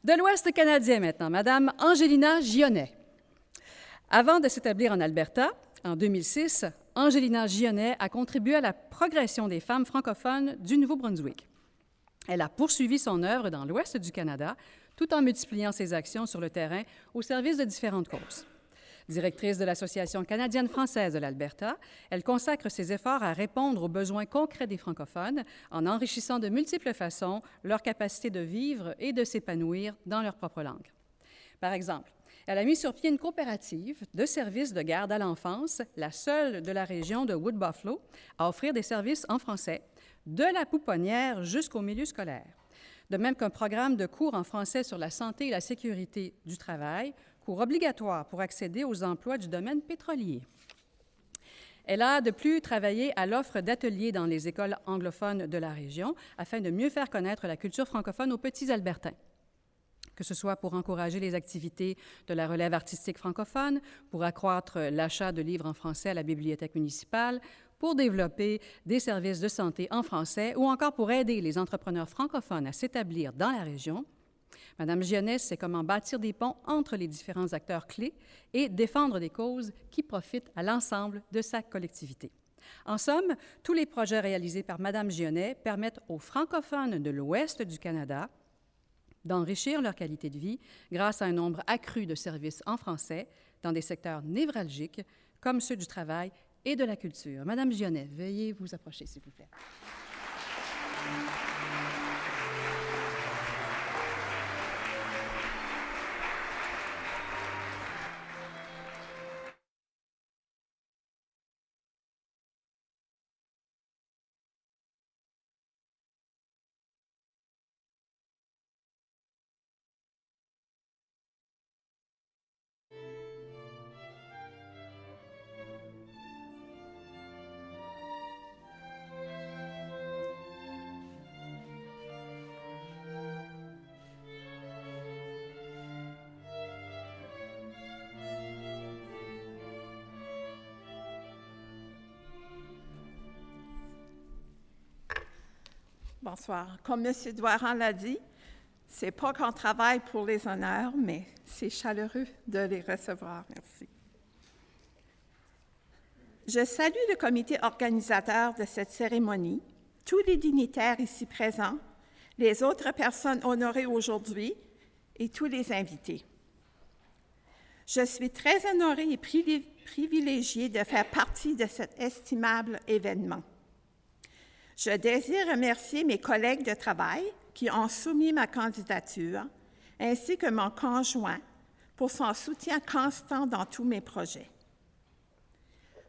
De l'Ouest canadien maintenant, Madame Angelina Gionnet. Avant de s'établir en Alberta, en 2006, Angelina Gionnet a contribué à la progression des femmes francophones du Nouveau-Brunswick. Elle a poursuivi son œuvre dans l'Ouest du Canada, tout en multipliant ses actions sur le terrain au service de différentes causes. Directrice de l'Association canadienne-française de l'Alberta, elle consacre ses efforts à répondre aux besoins concrets des francophones en enrichissant de multiples façons leur capacité de vivre et de s'épanouir dans leur propre langue. Par exemple, elle a mis sur pied une coopérative de services de garde à l'enfance, la seule de la région de Wood Buffalo, à offrir des services en français, de la pouponnière jusqu'au milieu scolaire. De même qu'un programme de cours en français sur la santé et la sécurité du travail, cours obligatoires pour accéder aux emplois du domaine pétrolier. Elle a de plus travaillé à l'offre d'ateliers dans les écoles anglophones de la région afin de mieux faire connaître la culture francophone aux petits Albertains, que ce soit pour encourager les activités de la relève artistique francophone, pour accroître l'achat de livres en français à la bibliothèque municipale, pour développer des services de santé en français ou encore pour aider les entrepreneurs francophones à s'établir dans la région. Madame Gionnet sait comment bâtir des ponts entre les différents acteurs clés et défendre des causes qui profitent à l'ensemble de sa collectivité. En somme, tous les projets réalisés par Madame Gionnet permettent aux francophones de l'Ouest du Canada d'enrichir leur qualité de vie grâce à un nombre accru de services en français dans des secteurs névralgiques comme ceux du travail et de la culture. Madame Gionnet, veuillez vous approcher, s'il vous plaît. Bonsoir. Comme M. Doiron l'a dit, c'est pas qu'on travaille pour les honneurs, mais c'est chaleureux de les recevoir. Merci. Je salue le comité organisateur de cette cérémonie, tous les dignitaires ici présents, les autres personnes honorées aujourd'hui et tous les invités. Je suis très honorée et privilégiée de faire partie de cet estimable événement. Je désire remercier mes collègues de travail qui ont soumis ma candidature, ainsi que mon conjoint pour son soutien constant dans tous mes projets.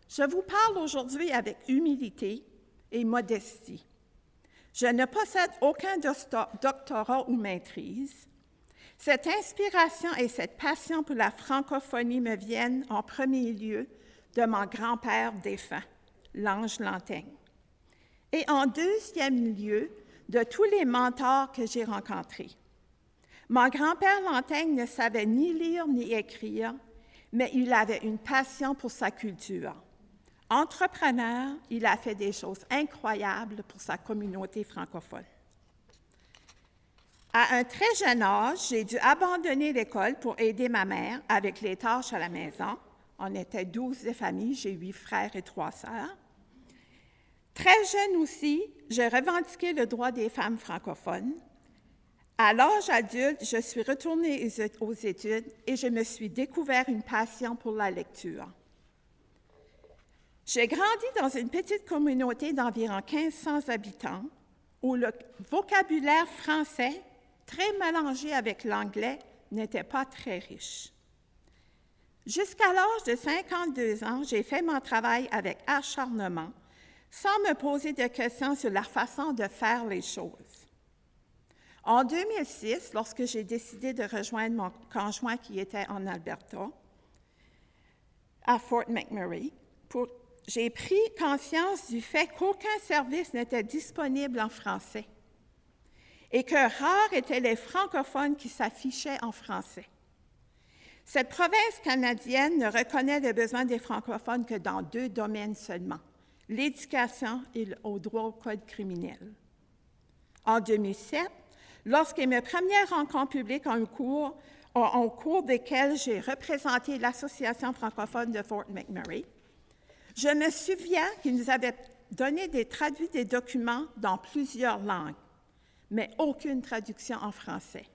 Je vous parle aujourd'hui avec humilité et modestie. Je ne possède aucun doctorat ou maîtrise. Cette inspiration et cette passion pour la francophonie me viennent en premier lieu de mon grand-père défunt, l'Ange Lantaigne. Et en deuxième lieu, de tous les mentors que j'ai rencontrés. Mon grand-père Lantaigne ne savait ni lire ni écrire, mais il avait une passion pour sa culture. Entrepreneur, il a fait des choses incroyables pour sa communauté francophone. À un très jeune âge, j'ai dû abandonner l'école pour aider ma mère avec les tâches à la maison. On était 12 de famille, j'ai 8 frères et 3 sœurs. Très jeune aussi, j'ai revendiqué le droit des femmes francophones. À l'âge adulte, je suis retournée aux études et je me suis découvert une passion pour la lecture. J'ai grandi dans une petite communauté d'environ 1500 habitants où le vocabulaire français, très mélangé avec l'anglais, n'était pas très riche. Jusqu'à l'âge de 52 ans, j'ai fait mon travail avec acharnement, sans me poser de questions sur la façon de faire les choses. En 2006, lorsque j'ai décidé de rejoindre mon conjoint qui était en Alberta, à Fort McMurray, j'ai pris conscience du fait qu'aucun service n'était disponible en français et que rares étaient les francophones qui s'affichaient en français. Cette province canadienne ne reconnaît les besoins des francophones que dans 2 domaines seulement, l'éducation et le droit au code criminel. En 2007, lorsque mes premières rencontres publiques ont au cours desquelles j'ai représenté l'Association francophone de Fort McMurray, je me souviens qu'ils nous avaient traduit des documents dans plusieurs langues, mais aucune traduction en français.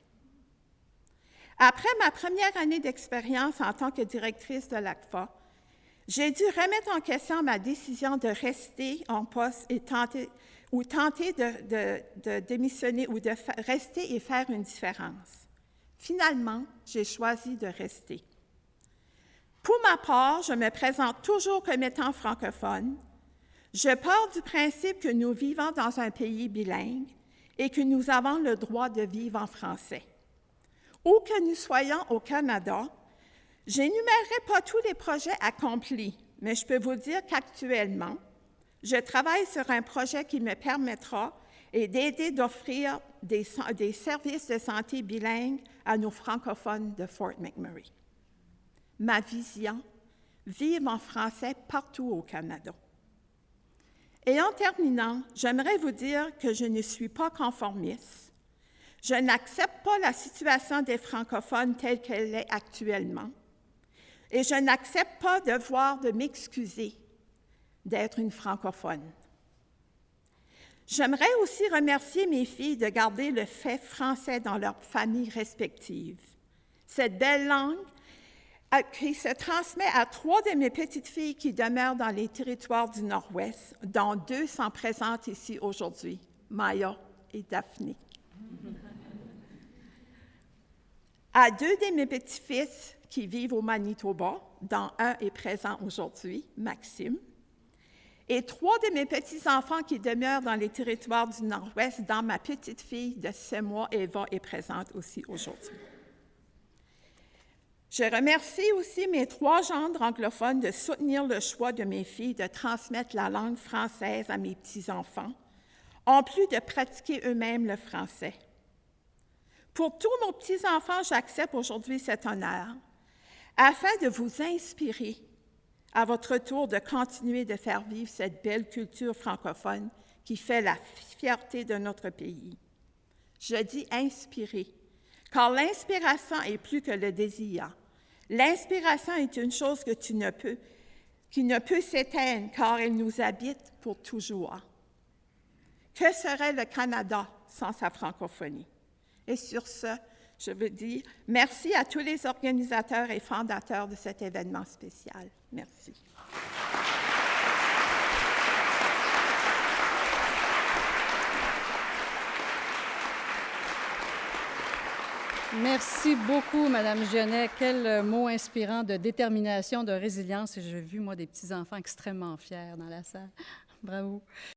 Après ma première année d'expérience en tant que directrice de l'ACFA, j'ai dû remettre en question ma décision de rester en poste et tenter de démissionner ou de rester et faire une différence. Finalement, j'ai choisi de rester. Pour ma part, je me présente toujours comme étant francophone. Je pars du principe que nous vivons dans un pays bilingue et que nous avons le droit de vivre en français. Où que nous soyons au Canada, je n'énumérerai pas tous les projets accomplis, mais je peux vous dire qu'actuellement, je travaille sur un projet qui me permettra d'aider d'offrir des services de santé bilingues à nos francophones de Fort McMurray. Ma vision, vivre en français partout au Canada. Et en terminant, j'aimerais vous dire que je ne suis pas conformiste. Je n'accepte pas la situation des francophones telle qu'elle est actuellement. Et je n'accepte pas de m'excuser d'être une francophone. J'aimerais aussi remercier mes filles de garder le fait français dans leurs familles respectives. Cette belle langue qui se transmet à 3 de mes petites filles qui demeurent dans les territoires du Nord-Ouest, dont 2 sont présentes ici aujourd'hui, Maya et Daphné. À 2 de mes petits-fils qui vivent au Manitoba, dont un est présent aujourd'hui, Maxime, et 3 de mes petits-enfants qui demeurent dans les territoires du Nord-Ouest, dont ma petite-fille de 7 mois, Eva, est présente aussi aujourd'hui. Je remercie aussi mes 3 gendres anglophones de soutenir le choix de mes filles de transmettre la langue française à mes petits-enfants, en plus de pratiquer eux-mêmes le français. Pour tous nos petits-enfants, j'accepte aujourd'hui cet honneur, afin de vous inspirer à votre tour de continuer de faire vivre cette belle culture francophone qui fait la fierté de notre pays. Je dis inspirer, car l'inspiration est plus que le désir. L'inspiration est une chose qui ne peut s'éteindre, car elle nous habite pour toujours. Que serait le Canada sans sa francophonie? Et sur ce, je veux dire merci à tous les organisateurs et fondateurs de cet événement spécial. Merci. Merci beaucoup, Madame Gionnet. Quel mot inspirant de détermination, de résilience. Et j'ai vu, moi, des petits-enfants extrêmement fiers dans la salle. Bravo.